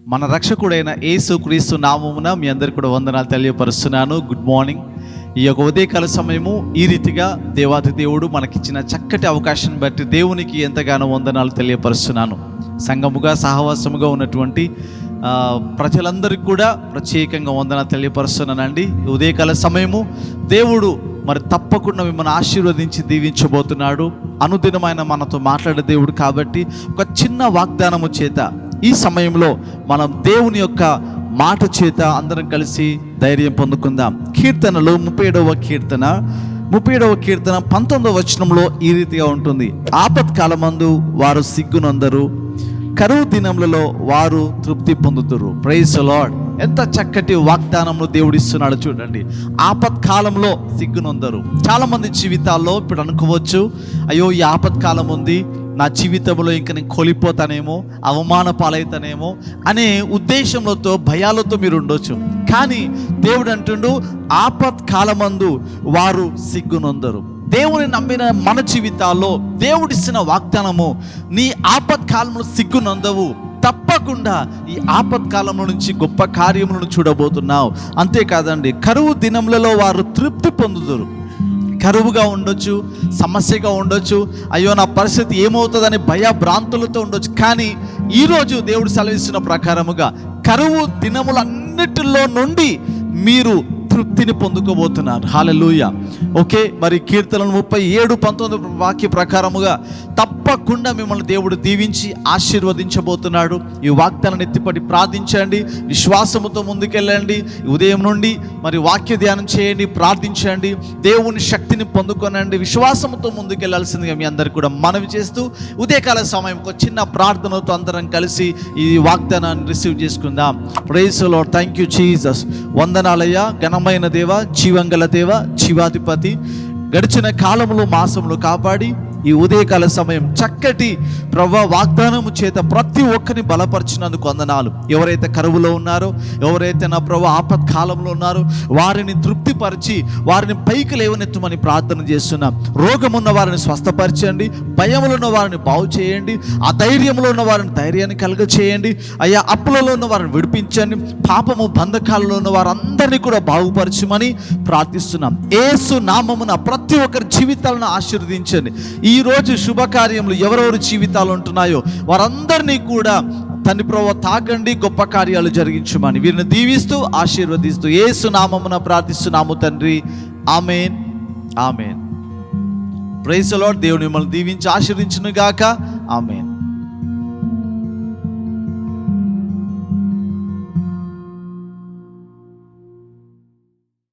మన రక్షకుడైన యేసుక్రీస్తు నామమున మీ అందరికీ కూడా వందనాలు తెలియపరుస్తున్నాను. Good morning. ఈ యొక్క ఉదయకాల సమయము ఈ రీతిగా దేవాది దేవుడు మనకిచ్చిన చక్కటి అవకాశం బట్టి దేవునికి ఎంతగానో వందనాలు తెలియపరుస్తున్నాను. సంఘముగా సహవాసముగా ఉన్నటువంటి ప్రజలందరికీ కూడా ప్రత్యేకంగా వందనాలు తెలియపరుస్తున్నానండి. ఉదయకాల సమయము దేవుడు మరి తప్పకుండా మిమ్మల్ని ఆశీర్వదించి దీవించబోతున్నాడు. అనుదినమైన మనతో మాట్లాడే దేవుడు కాబట్టి ఒక చిన్న వాగ్దానము చేత ఈ సమయంలో మనం దేవుని యొక్క మాట చేత అందరం కలిసి ధైర్యం పొందుకుందాం. కీర్తనలు 37వ కీర్తన 19వ వచనంలో ఈ రీతిగా ఉంటుంది. ఆపత్కాలమందు వారు సిగ్గునందరు, కరువు దినములలో వారు తృప్తి పొందుతురు. Praise the lord. ఎంత చక్కటి వాగ్దానంలో దేవుడిస్తున్నాడు చూడండి. ఆపత్కాలంలో సిగ్గునందరు. చాలామంది జీవితాల్లో ఇప్పుడు అనుకోవచ్చు, అయ్యో ఈ ఆపత్కాలం ఉంది, నా జీవితంలో ఇంక నేను కోల్పోతానేమో, అవమాన పాలవుతానేమో అనే ఉద్దేశంతో భయాలతో మీరు ఉండొచ్చు. కానీ దేవుడు అంటుండు, ఆపత్కాలమందు వారు సిగ్గునందరు. దేవుని నమ్మిన మన జీవితాల్లో దేవుడిస్తున్న వాగ్దానము, నీ ఆపత్కాలంలో సిగ్గునందవు. తప్పకుండా ఈ ఆపత్కాలంలో నుంచి గొప్ప కార్యములను చూడబోతున్నావు. అంతేకాదండి, కరువు దినములలో వారు తృప్తి పొందుదురు. కరువుగా ఉండొచ్చు, సమస్యగా ఉండొచ్చు, అయ్యో నా పరిస్థితి ఏమవుతుందని భయభ్రాంతులతో ఉండొచ్చు. కానీ ఈరోజు దేవుడు సెలవిస్తున్న ప్రకారముగా కరువు దినములన్నిటిలో నుండి మీరు తృప్తిని పొందుకోబోతున్నారు. హల్లెలూయా. ఓకే, మరి కీర్తనలు 37:19 వాక్య ప్రకారముగా తప్పకుండా మిమ్మల్ని దేవుడు దీవించి ఆశీర్వదించబోతున్నాడు. ఈ వాగ్దానాన్ని ఎత్తిపడి ప్రార్థించండి, విశ్వాసముతో ముందుకెళ్ళండి. ఉదయం నుండి మరి వాక్య ధ్యానం చేయండి, ప్రార్థించండి, దేవుని శక్తిని పొందుకొనండి. విశ్వాసముతో ముందుకెళ్లాల్సిందిగా మీ అందరికీ కూడా మనవి చేస్తూ ఉదయకాల సమయం ఒక చిన్న ప్రార్థనతో అందరం కలిసి ఈ వాగ్దానాన్ని రిసీవ్ చేసుకుందాం. Praise the lord. Thank you Jesus. వందనాలయ్యా, ఘనమైన దేవ, జీవంగల దేవ, జీవాధిపతి, గడిచిన కాలములు మాసములు కాపాడి ఈ ఉదయకాల సమయం చక్కటి ప్రభువా వాగ్దానము చేత ప్రతి ఒక్కరిని బలపరిచినందుకు వందనాలు. ఎవరైతే కరువులో ఉన్నారో, ఎవరైతే నా ప్రభు ఆపత్కాలంలో ఉన్నారో వారిని తృప్తిపరిచి వారిని పైకి లేవనెత్తమని ప్రార్థన చేస్తున్నాం. రోగమున్న వారిని స్వస్థపరచండి, భయములో ఉన్న వారిని బాగు చేయండి, అధైర్యంలో ఉన్న వారిని ధైర్యాన్ని కలుగ చేయండి. అయ్యా, అప్పులలో ఉన్న వారిని విడిపించండి, పాపము బంధకాలలో ఉన్న వారందరినీ కూడా బాగుపరచమని ప్రార్థిస్తున్నాం. యేసు నామమున ప్రతి ఒక్కరి జీవితాలను ఆశీర్వదించండి. ఈరోజు శుభకార్యములు ఎవరెవరి జీవితాలు ఉంటున్నాయో వారందరినీ కూడా తండ్రి ప్రభువా తాకండి, గొప్ప కార్యాలు జరిగించమని వీరిని దీవిస్తూ ఆశీర్వదిస్తూ యేసు నామమున ప్రార్థిస్తున్నాము తండ్రి. Amen, amen. Praise the Lord. దేవుని మిమ్మల్ని దీవించి ఆశీర్వదించును గాక. ఆమేన్.